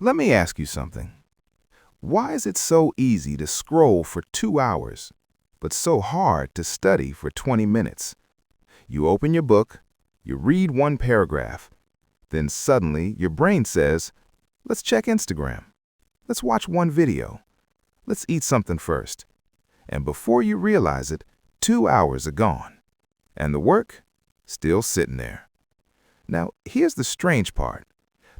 Let me ask you something. Why is it so easy to scroll for 2 hours, but so hard to study for 20 minutes? You open your book, you read one paragraph, then suddenly your brain says, let's check Instagram. Let's watch one video. Let's eat something first. And before you realize it, 2 hours are gone. And the work? Still sitting there. Now, here's the strange part.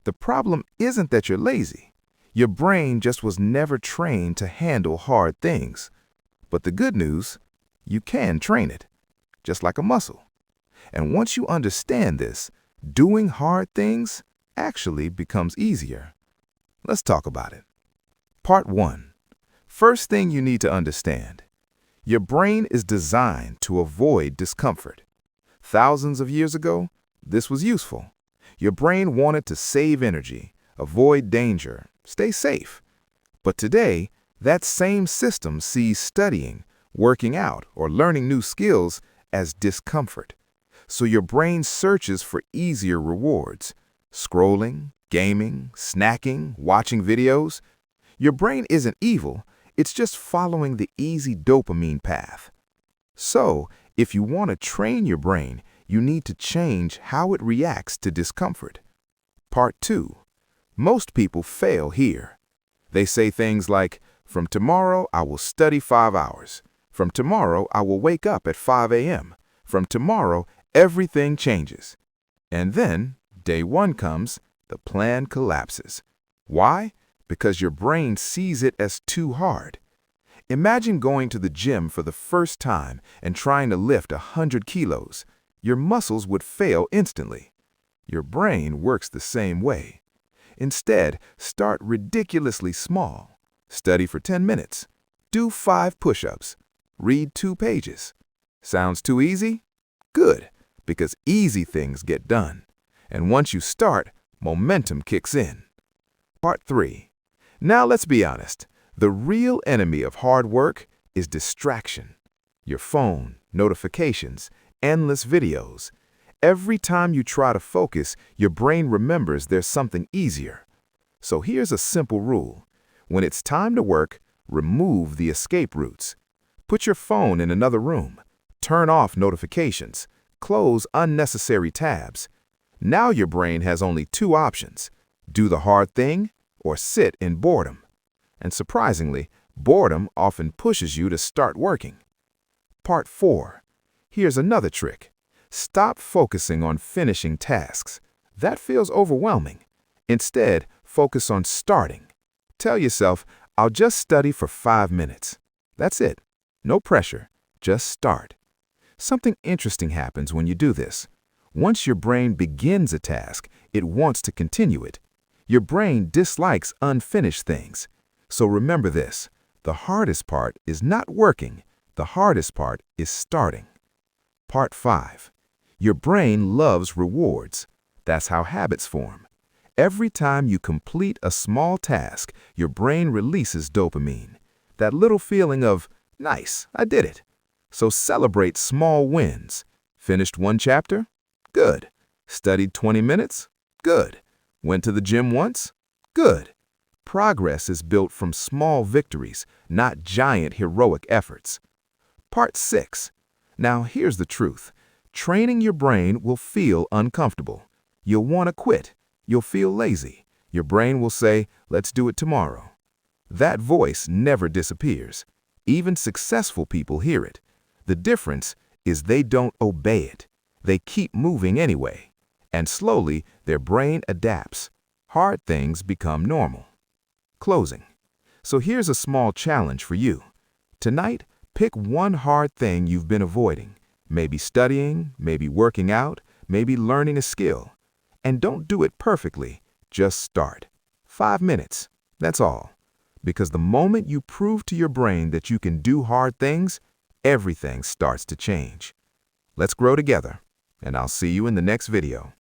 The problem isn't that you're lazy. Your brain just was never trained to handle hard things. But the good news, you can train it, just like a muscle. And once you understand this, doing hard things actually becomes easier. Let's talk about it. Part 1. First thing you need to understand. Your brain is designed to avoid discomfort. Thousands of years ago, this was useful. Your brain wanted to save energy, avoid danger, stay safe. But today, that same system sees studying, working out, or learning new skills as discomfort. So your brain searches for easier rewards. Scrolling, gaming, snacking, watching videos. Your brain isn't evil, it's just following the easy dopamine path. So, if you want to train your brain, you need to change how it reacts to discomfort. Part 2. Most people fail here. They say things like, from tomorrow I will study 5 hours. From tomorrow I will wake up at 5 a.m. From tomorrow everything changes. And then, day 1 comes, the plan collapses. Why? Because your brain sees it as too hard. Imagine going to the gym for the first time and trying to lift 100 kilos. Your muscles would fail instantly. Your brain works the same way. Instead, start ridiculously small. Study for 10 minutes. Do 5 push-ups. Read 2 pages. Sounds too easy? Good, because easy things get done. And once you start, momentum kicks in. Part 3. Now let's be honest. The real enemy of hard work is distraction. Your phone, notifications, endless videos. Every time you try to focus, your brain remembers there's something easier. So here's a simple rule. When it's time to work, remove the escape routes. Put your phone in another room. Turn off notifications. Close unnecessary tabs. Now your brain has only 2 options. Do the hard thing or sit in boredom. And surprisingly, boredom often pushes you to start working. Part 4. Here's another trick. Stop focusing on finishing tasks. That feels overwhelming. Instead, focus on starting. Tell yourself, I'll just study for 5 minutes. That's it. No pressure. Just start. Something interesting happens when you do this. Once your brain begins a task, it wants to continue it. Your brain dislikes unfinished things. So remember this, the hardest part is not working, the hardest part is starting. Part 5. Your brain loves rewards. That's how habits form. Every time you complete a small task, your brain releases dopamine. That little feeling of, nice, I did it. So celebrate small wins. Finished 1 chapter? Good. Studied 20 minutes? Good. Went to the gym once? Good. Progress is built from small victories, not giant heroic efforts. Part 6. Now here's the truth. Training your brain will feel uncomfortable. You'll want to quit. You'll feel lazy. Your brain will say, let's do it tomorrow. That voice never disappears. Even successful people hear it. The difference is they don't obey it. They keep moving anyway. And slowly, their brain adapts. Hard things become normal. Closing. So here's a small challenge for you. Tonight, pick one hard thing you've been avoiding. Maybe studying, maybe working out, maybe learning a skill. And don't do it perfectly. Just start. 5 minutes. That's all. Because the moment you prove to your brain that you can do hard things, everything starts to change. Let's grow together, and I'll see you in the next video.